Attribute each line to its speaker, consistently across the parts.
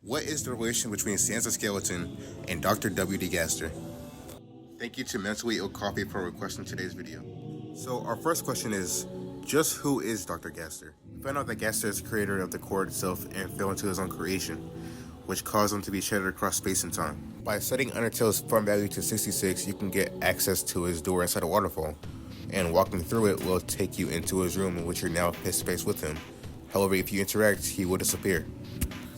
Speaker 1: What is the relation between Sans the Skeleton and Dr. W.D. Gaster? Thank you to Mentally Ill Coffee for requesting today's video. So our first question is, just who is Dr. Gaster? We found out that Gaster is the creator of the core itself and fell into his own creation, which caused him to be shattered across space and time. By setting Undertale's fun value to 66, you can get access to his door inside a waterfall, and walking through it will take you into his room in which you're now face to face with him. However, if you interact, he will disappear.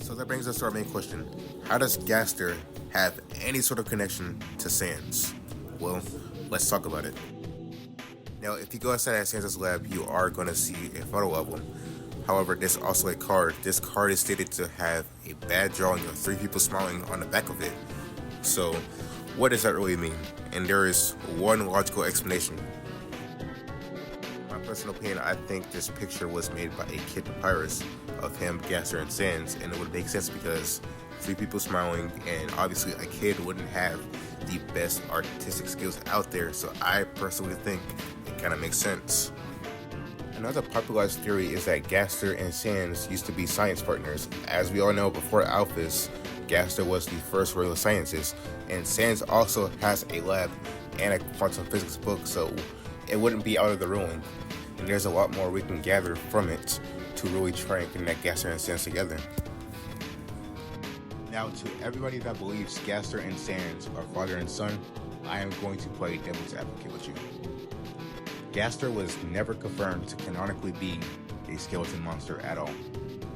Speaker 1: So that brings us to our main question. How does Gaster have any sort of connection to Sans? Well, let's talk about it. Now, if you go outside at Sans' lab, you are going to see a photo of him. However, there's also a card. This card is stated to have a bad drawing of 3 people smiling on the back of it. So, what does that really mean? And there is one logical explanation. In my personal opinion, I think this picture was made by a kid papyrus of him, Gaster, and Sans, and it would make sense because 3 people smiling, and obviously a kid wouldn't have the best artistic skills out there, so I personally think it kind of makes sense. Another popularized theory is that Gaster and Sans used to be science partners. As we all know, before Alphys, Gaster was the first real scientist, and Sans also has a lab and a quantum physics book, so it wouldn't be out of the ruin. And there's a lot more we can gather from it to really try and connect Gaster and Sans together. Now, to everybody that believes Gaster and Sans are father and son, I am going to play devil's advocate with you. Gaster was never confirmed to canonically be a skeleton monster at all.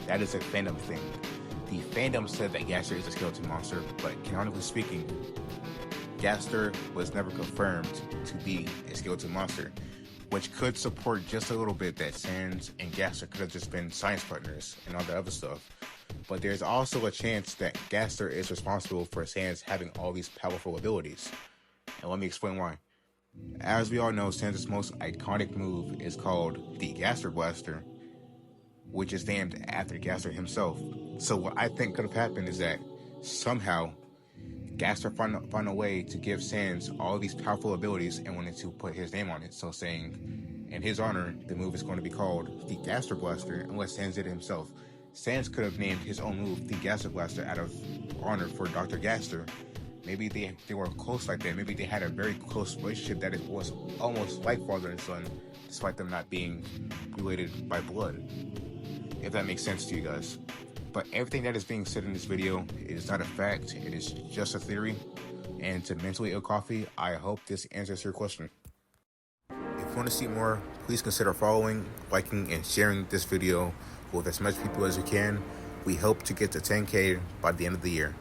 Speaker 1: That is a fandom thing. The fandom said that Gaster is a skeleton monster, but canonically speaking, Gaster was never confirmed to be a skeleton monster, which could support just a little bit that Sans and Gaster could have just been science partners and all that other stuff. But there's also a chance that Gaster is responsible for Sans having all these powerful abilities. And let me explain why. As we all know, Sans' most iconic move is called the Gaster Blaster, which is named after Gaster himself. So what I think could have happened is that somehow Gaster found a way to give Sans all these powerful abilities and wanted to put his name on it. So saying, in his honor, the move is going to be called the Gaster Blaster, unless Sans did it himself. Sans could have named his own move the Gaster Blaster out of honor for Dr. Gaster. Maybe they were close like that. Maybe they had a very close relationship that it was almost like father and son, despite them not being related by blood. If that makes sense to you guys. But everything that is being said in this video is not a fact. It is just a theory. And to Mentally Ill Coffee, I hope this answers your question. If you want to see more, please consider following, liking, and sharing this video with as much people as you can. We hope to get to 10K by the end of the year.